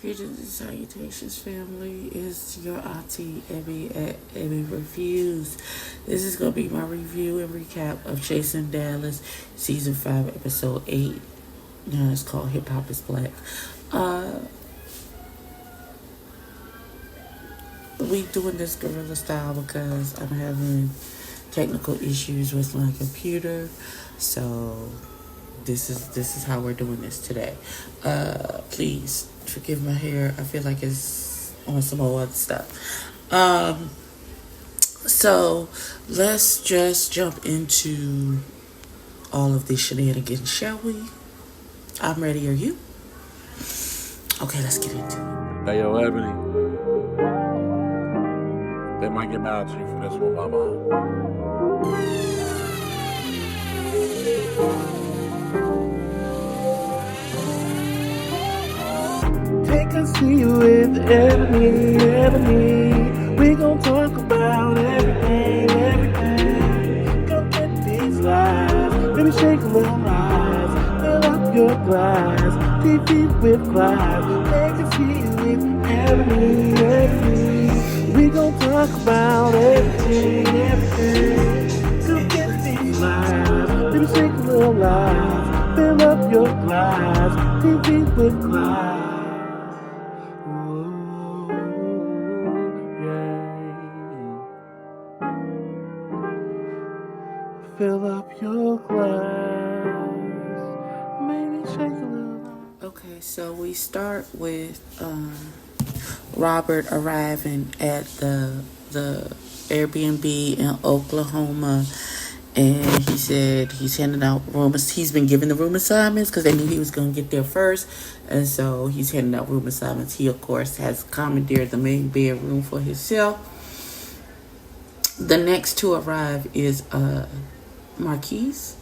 Greetings and salutations, family. It's your auntie Emmy at Emmy Reviews. This is gonna be my review and recap of Chasing Dallas, season 5, episode 8. It's called Hip Hop is Black. We doing this guerrilla style because I'm having technical issues with my computer, so this is how we're doing this today. Please forgive my hair. I feel like it's on some old other stuff. So let's just jump into all of these shenanigans, shall we? I'm ready. Are you? Okay, let's get into it. Hey, yo, Ebony. They might get mad at you for this one, mama. Take a seat with Ebony. We gon' talk about everything. Come get these lies. Baby, shake a little lies. Fill up your glass. TV with Clive. Take a seat with Ebony. We gon' talk about everything. Come get these lies. Baby, shake a little lies. Fill up your glass. TV with Clive. Fill up your glass. Maybe shake a little. Okay, so we start with Robert arriving at the Airbnb in Oklahoma, and he said he's handing out rooms. He's been given the room assignments because they knew he was going to get there first, and so he's handing out room assignments. He, of course, has commandeered the main bedroom for himself. The next to arrive is Marquise,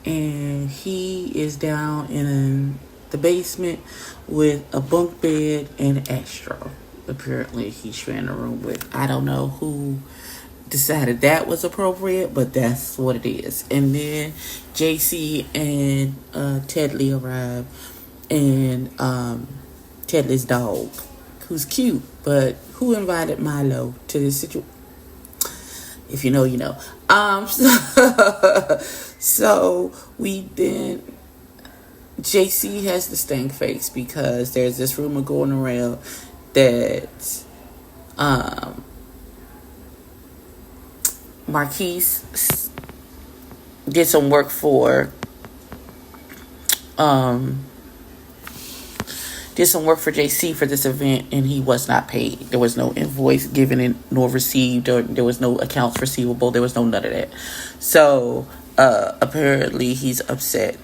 and he is down in the basement with a bunk bed and an Astro. Apparently he's sharing a room with, I don't know who decided that was appropriate, but that's what it is. And then JC and Tedley arrive, and Tedley's dog, who's cute, but who invited Milo to this situation? If you know, you know. So we then, JC has the stank face because there's this rumor going around that Marquise did some work for JC for this event, and he was not paid. There was no invoice given in, nor received, or there was no accounts receivable. There was no none of that. So apparently he's upset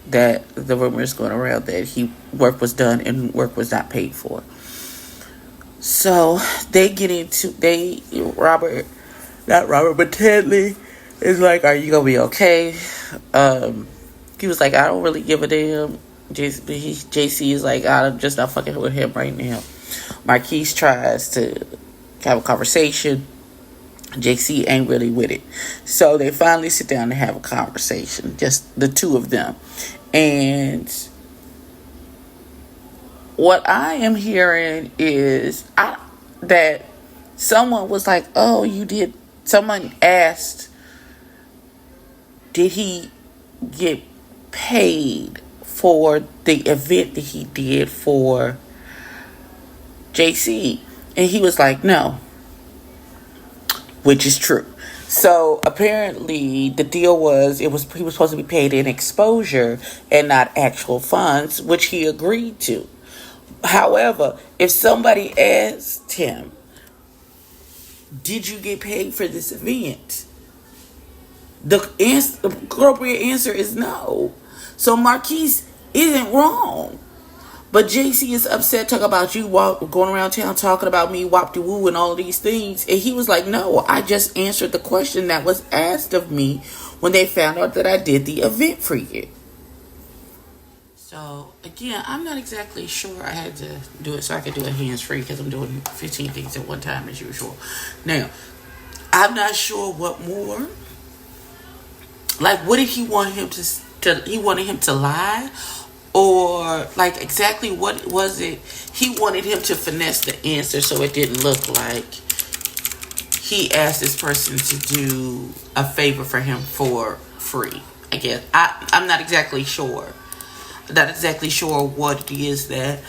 that the rumor is going around that work was done and work was not paid for. So they get into but Tedley is like, "Are you gonna be okay?" He was like, "I don't really give a damn." JC is like, "I'm just not fucking with him right now." Marquise tries to have a conversation. JC ain't really with it. So they finally sit down and have a conversation, just the two of them. And what I am hearing is that someone was like, someone asked, did he get paid for the event that he did for JC? And he was like, no, which is true. So apparently the deal was he was supposed to be paid in exposure and not actual funds, which he agreed to. However, if somebody asked him, did you get paid for this event? The appropriate answer is no. So Marquise isn't wrong. But JC is upset, talking about you going around town talking about me, wop-de-woo, and all of these things. And he was like, no, I just answered the question that was asked of me when they found out that I did the event for you. So, again, I'm not exactly sure. I had to do it so I could do it hands-free because I'm doing 15 things at one time as usual. Now, I'm not sure what more. Like, what did he want him to he wanted him to lie? or like exactly what was it he wanted him to finesse the answer so it didn't look like he asked this person to do a favor for him for free. I guess I'm not exactly sure. Not exactly sure what it is that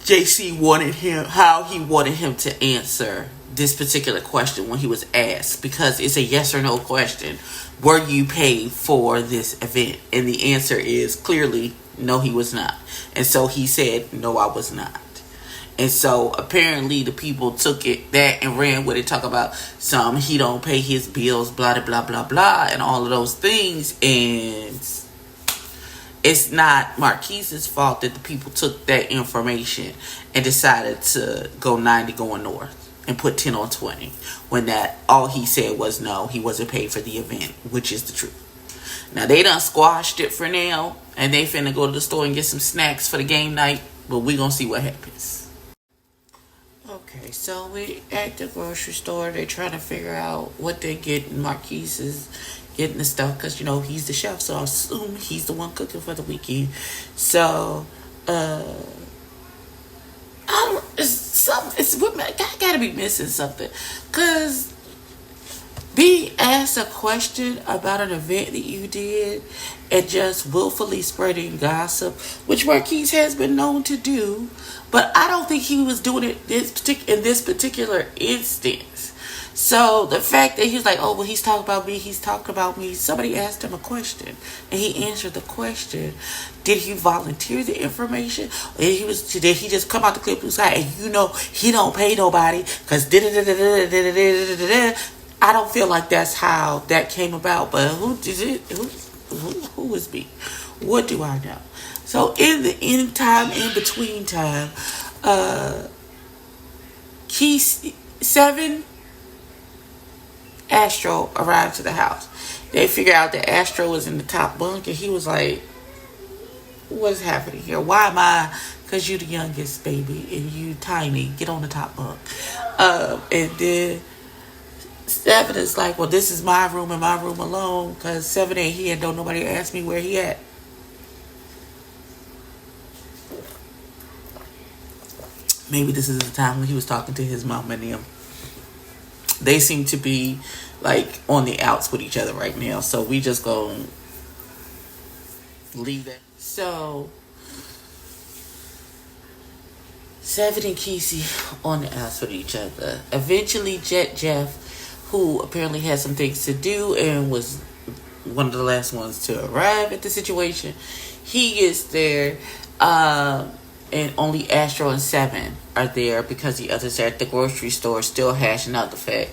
JC wanted him, how he wanted him to answer this particular question when he was asked, because it's a yes or no question. Were you paid for this event? And the answer is clearly no, he was not. And so he said, no, I was not. And so apparently the people took that and ran with it, talk about he don't pay his bills, blah, blah, blah, blah, and all of those things. And it's not Marquise's fault that the people took that information and decided to go 90 going north and put 10 on 20 when that all he said was no, he wasn't paid for the event, which is the truth. Now they done squashed it for now and they finna go to the store and get some snacks for the game night, but we gonna see what happens. Okay, so we at the grocery store. They're trying to figure out what they get. Marquise is getting the stuff because, he's the chef, so I assume he's the one cooking for the weekend. So, I gotta be missing something. Because being asked a question about an event that you did and just willfully spreading gossip, which Marquise has been known to do, but I don't think he was doing it in this particular instance. So the fact that he's like, oh, well, he's talking about me. Somebody asked him a question and he answered the question. Did he volunteer the information? Did he just come out the clip side and he don't pay nobody because I don't feel like that's how that came about. But who did it? Who was me? What do I know? So in between time, Key 7 Astro arrived to the house. They figured out that Astro was in the top bunk and he was like, what's happening here? Why am I? Because you the youngest baby and you tiny. Get on the top bunk. And then 7 is like, well, this is my room and my room alone because 7 ain't here and don't nobody ask me where he at. Maybe this is the time when he was talking to his mom and them. They seem to be like on the outs with each other right now. So we just gonna leave that. So 7 and Kesey on the outs with each other. Eventually Jeff, who apparently had some things to do and was one of the last ones to arrive at the situation, he gets there. And only Astro and 7 are there because the others are at the grocery store still hashing out the fact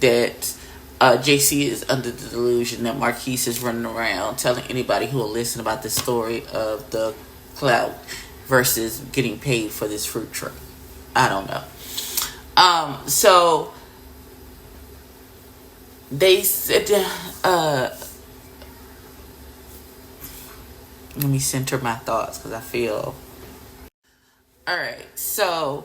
that JC is under the delusion that Marquise is running around telling anybody who will listen about the story of the clout versus getting paid for this fruit tray. I don't know. So they said, let me center my thoughts because I feel... All right, so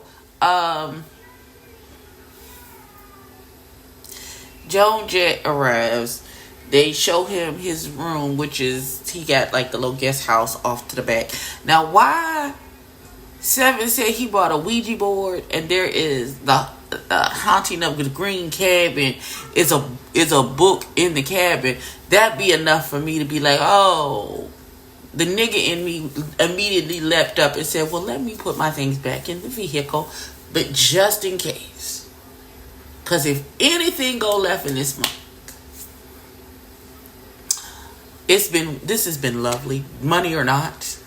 Joan Jett arrives. They show him his room, which is he got like the little guest house off to the back. Now, why 7 said he bought a Ouija board and there is the haunting of the green cabin is a book in the cabin? That'd be enough for me to be like, oh. The nigga in me immediately leapt up and said, well, let me put my things back in the vehicle, but just in case. Because if anything go left in this month, this has been lovely. Money or not,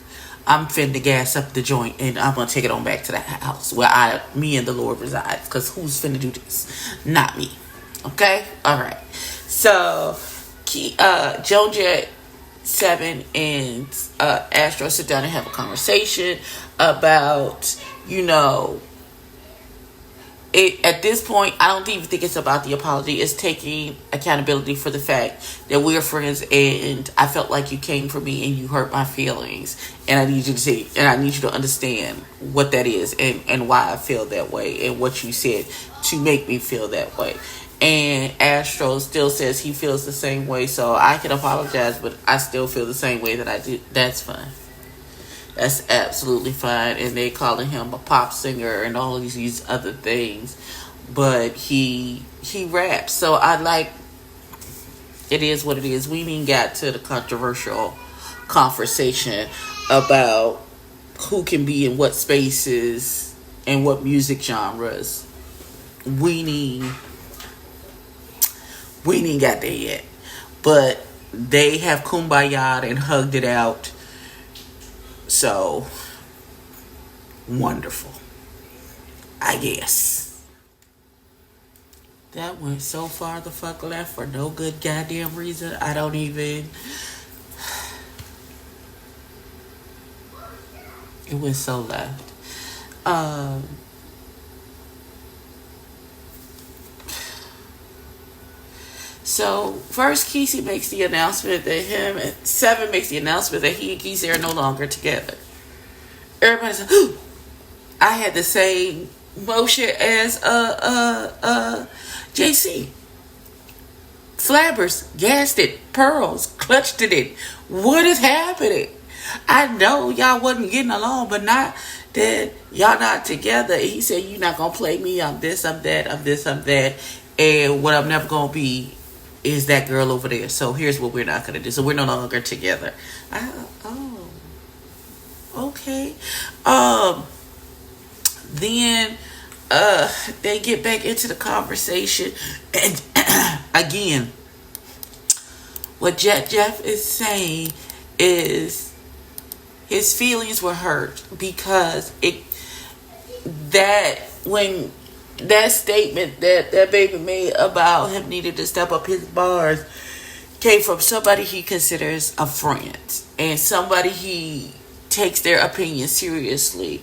I'm finna gas up the joint and I'm going to take it on back to the house where me and the Lord resides. Because who's finna do this? Not me. Okay? All right. So, Joan Jett, 7 and Astro sit down and have a conversation about, at this point, I don't even think it's about the apology. It's taking accountability for the fact that we're friends and I felt like you came for me and you hurt my feelings. And I need you to see, and I need you to understand what that is and why I feel that way and what you said to make me feel that way. And Astro still says he feels the same way, so I can apologize, but I still feel the same way that I did. That's fine. That's absolutely fine. And they calling him a pop singer and all of these other things. But he raps. So I like, it is what it is. We even got to the controversial conversation about who can be in what spaces and what music genres. We ain't got there yet. But they have kumbaya'd and hugged it out. So, wonderful. I guess. That went so far the fuck left for no good goddamn reason. I don't even... It went so left. So first Kesey makes the announcement that him and Seven makes the announcement that he and Kesey are no longer together. Everybody's like, ooh. I had the same motion as JC. Flabbers, gassed it, pearls, clutched at it. What is happening? I know y'all wasn't getting along, but not that y'all not together. And he said, you're not gonna play me. I'm this, I'm that, I'm this, I'm that. And what I'm never gonna be is that girl over there. So here's what we're not gonna do. So we're no longer together. Oh, okay. Then they get back into the conversation, and again, what Jeff is saying is his feelings were hurt because when that statement that baby made about him needing to step up his bars came from somebody he considers a friend and somebody he takes their opinion seriously.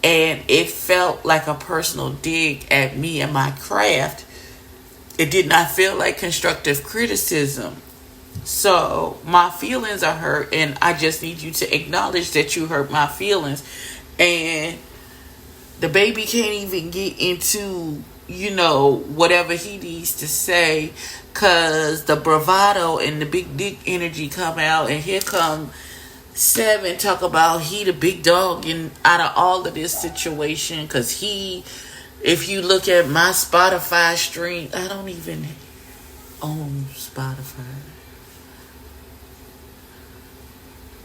And it felt like a personal dig at me and my craft. It did not feel like constructive criticism. So my feelings are hurt, and I just need you to acknowledge that you hurt my feelings. And the baby can't even get into, whatever he needs to say, because the bravado and the big dick energy come out, and here come Seven talk about he the big dog in out of all of this situation, because if you look at my Spotify stream, I don't even own Spotify.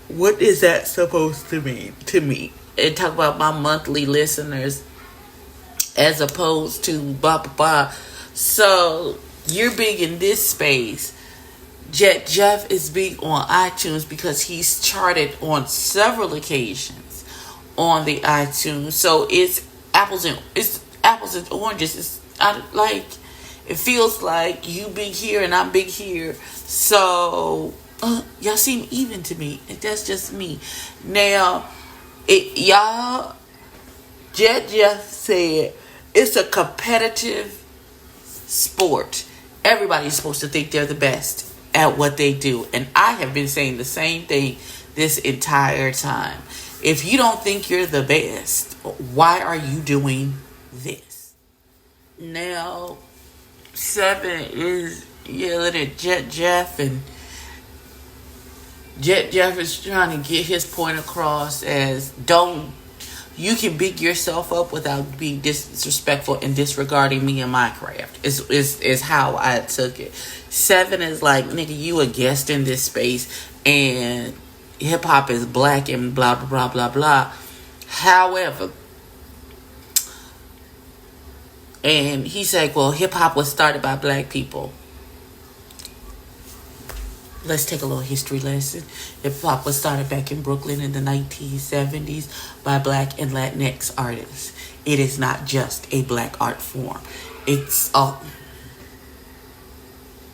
What is that supposed to mean to me? And talk about my monthly listeners as opposed to blah blah blah. So you're big in this space. Jeff is big on iTunes because he's charted on several occasions on the iTunes. So it's apples and oranges. It feels like you big here and I'm big here. So y'all seem even to me. That's just me. Now, Jeff said it's a competitive sport. Everybody's supposed to think they're the best at what they do. And I have been saying the same thing this entire time. If you don't think you're the best, why are you doing this? Now, Seven is yelling at Jeff, and Jeff is trying to get his point across as you can big yourself up without being disrespectful and disregarding me and my craft. Is how I took it. Seven is like, nigga, you a guest in this space and hip hop is black and blah blah blah blah blah. However, and he's like, well, hip hop was started by black people. Let's take a little history lesson. Hip hop was started back in Brooklyn in the 1970s by black and Latinx artists. It is not just a black art form. It's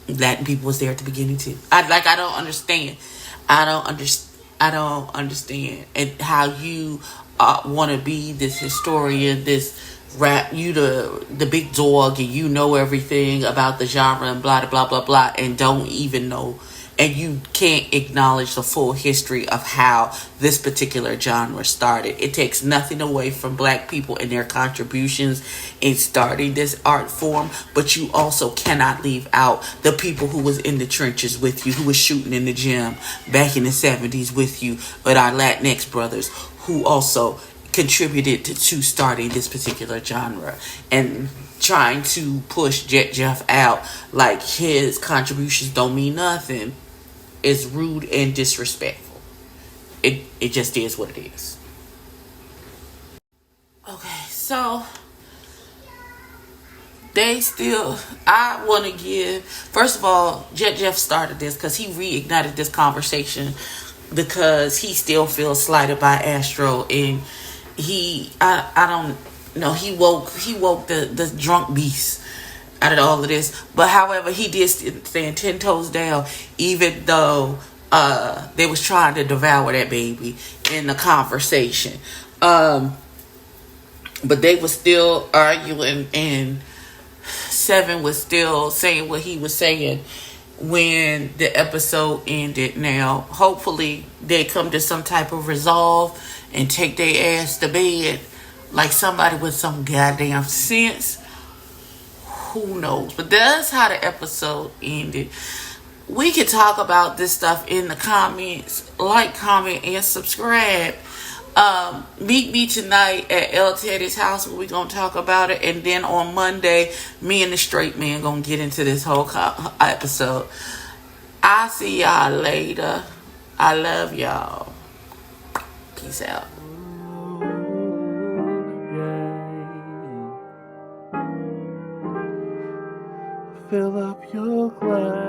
Latin people was there at the beginning too. I don't understand. I don't understand and how you want to be this historian, this rap, you the big dog, and you know everything about the genre and blah blah blah blah, and don't even know. And you can't acknowledge the full history of how this particular genre started. It takes nothing away from black people and their contributions in starting this art form, but you also cannot leave out the people who was in the trenches with you, who was shooting in the gym back in the 70s with you, but our Latinx brothers who also contributed to starting this particular genre and trying to push Jet Jeff out like his contributions don't mean nothing is rude and disrespectful. It just is what it is. Okay, so I want to give, first of all, Jet Jeff started this because he reignited this conversation because he still feels slighted by Astro, and I don't know, he woke the drunk beast out of all of this. But however, he did stand 10 toes down, even though they was trying to devour that baby in the conversation. But they was still arguing, and Seven was still saying what he was saying when the episode ended. Now, hopefully, they come to some type of resolve and take their ass to bed like somebody with some goddamn sense. Who knows? But that's how the episode ended. We can talk about this stuff in the comments. Like, comment, and subscribe. Meet me tonight at L. Teddy's house where we're going to talk about it. And then on Monday, me and the straight man going to get into this whole episode. I'll see y'all later. I love y'all. Peace out. Fill up your glass.